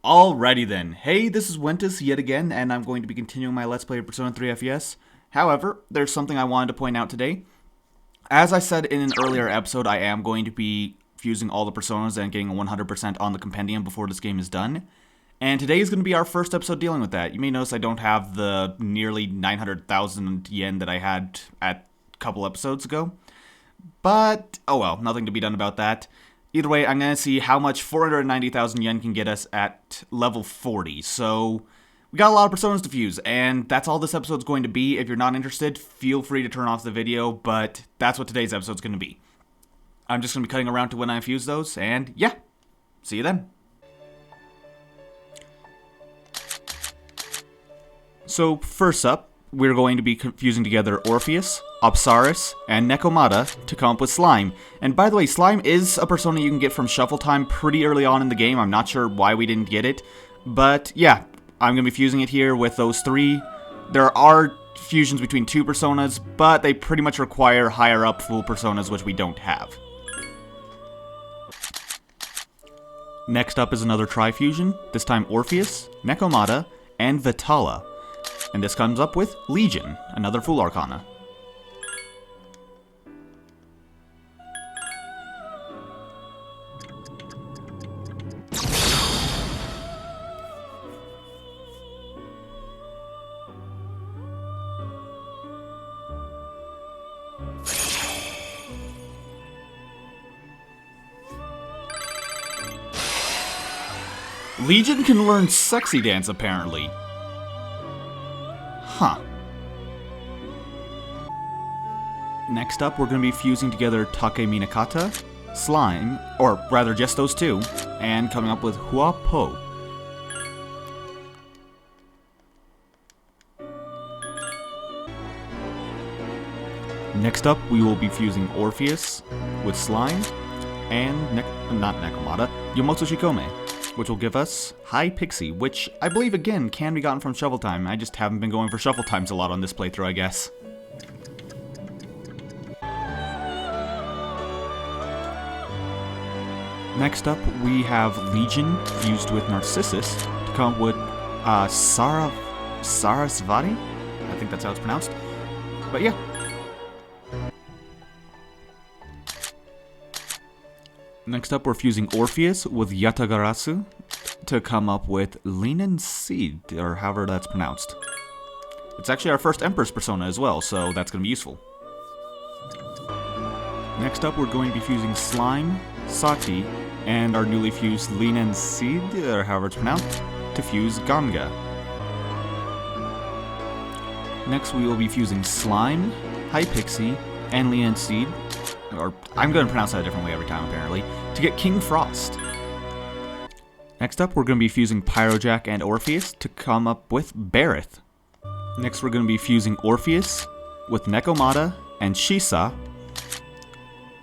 Alrighty then. Hey, this is Wentus yet again, and I'm going to be continuing my Let's Play of Persona 3 FES. However, there's something I wanted to point out today. As I said in an earlier episode, I am going to be fusing all the Personas and getting a 100% on the compendium before this game is done. And today is going to be our first episode dealing with that. You may notice I don't have the nearly 900,000 yen that I had at a couple episodes ago. But, oh well, nothing to be done about that. Either way, I'm going to see how much 490,000 yen can get us at level 40. So, we got a lot of Personas to fuse, and that's all this episode's going to be. If you're not interested, feel free to turn off the video, but that's what today's episode's going to be. I'm just going to be cutting around to when I fuse those, and yeah, see you then. So, first up, we're going to be fusing together Orpheus, Apsaris, and Nekomata to come up with Slime. And by the way, Slime is a persona you can get from Shuffle Time pretty early on in the game. I'm not sure why we didn't get it. But yeah, I'm going to be fusing it here with those three. There are fusions between two personas, but they pretty much require higher up full personas, which we don't have. Next up is another tri-fusion, this time Orpheus, Nekomata, and Vitala. And this comes up with Legion, another full arcana. Legion can learn Sexy Dance, apparently. Huh. Next up, we're going to be fusing together Take Minakata, Slime, or rather just those two, and coming up with Hua Po. Next up, we will be fusing Orpheus with Slime, and not Nekomata, Yomotsu Shikome, which will give us High Pixie, which I believe, again, can be gotten from Shuffle Time. I just haven't been going for Shuffle Times a lot on this playthrough, I guess. Next up, we have Legion fused with Narcissus to come up with Sarasvati? I think that's how it's pronounced. But yeah. Next up, we're fusing Orpheus with Yatagarasu to come up with Linen Seed, or however that's pronounced. It's actually our first Empress persona as well, so that's going to be useful. Next up, we're going to be fusing Slime, Sati, and our newly fused Linen Seed, or however it's pronounced, to fuse Ganga. Next, we will be fusing Slime, High Pixie, and Linen Seed, or I'm going to pronounce that a different way every time apparently, to get King Frost. Next up, we're going to be fusing Pyrojack and Orpheus to come up with Barith. Next, we're going to be fusing Orpheus with Nekomata and Shisa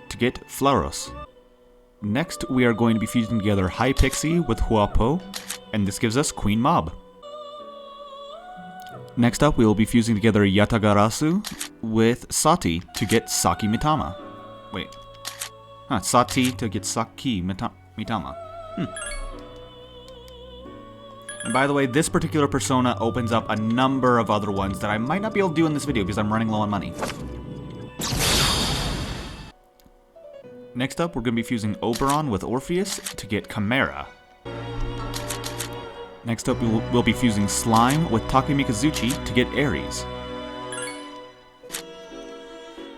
to get Flauros. Next, we are going to be fusing together High Pixie with Huapo, and this gives us Queen Mob. Next up, we will be fusing together Yatagarasu with Sati to get Saki Mitama. Wait. Sati to get Saki Mitama. And by the way, this particular persona opens up a number of other ones that I might not be able to do in this video because I'm running low on money. Next up, we're going to be fusing Oberon with Orpheus to get Chimera. Next up, we'll be fusing Slime with Takemikazuchi to get Ares.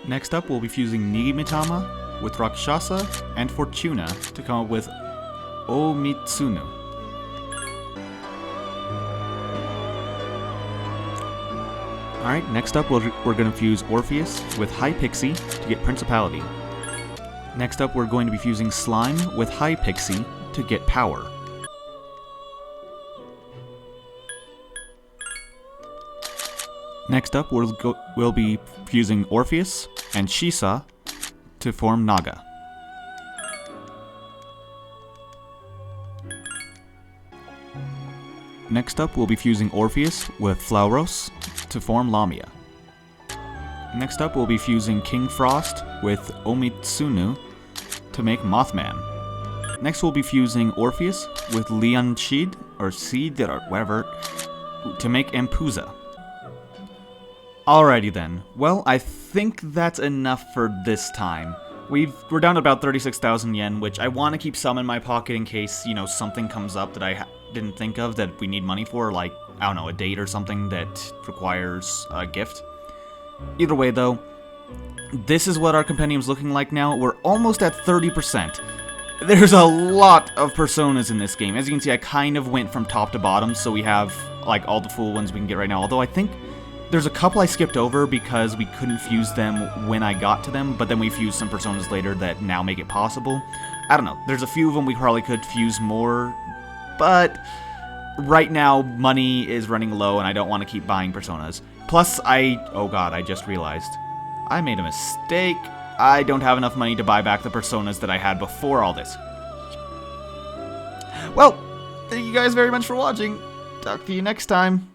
Next up, we'll be fusing Nigimitama with Rakshasa and Fortuna to come up with Omitsunu. Alright, next up, we're going to fuse Orpheus with High Pixie to get Principality. Next up, we're going to be fusing Slime with High Pixie to get Power. Next up, we'll be fusing Orpheus and Shisa to form Naga. Next up, we'll be fusing Orpheus with Flauros to form Lamia. Next up, we'll be fusing King Frost with Omitsunu to make Mothman. Next we'll be fusing Orpheus with Leonshid, or Seed, or whatever, to make Ampuza. Alrighty then. Well, I think that's enough for this time. We're down to about 36,000 yen, which I want to keep some in my pocket in case, you know, something comes up that I didn't think of that we need money for, like, I don't know, a date or something that requires a gift. Either way, though, this is what our compendium's looking like now. We're almost at 30%. There's a lot of personas in this game. As you can see, I kind of went from top to bottom, so we have, like, all the full ones we can get right now. Although I think there's a couple I skipped over because we couldn't fuse them when I got to them, but then we fused some personas later that now make it possible. I don't know. There's a few of them we probably could fuse more, but right now money is running low and I don't want to keep buying personas. Plus, oh god, I just realized. I made a mistake. I don't have enough money to buy back the personas that I had before all this. Well, thank you guys very much for watching. Talk to you next time.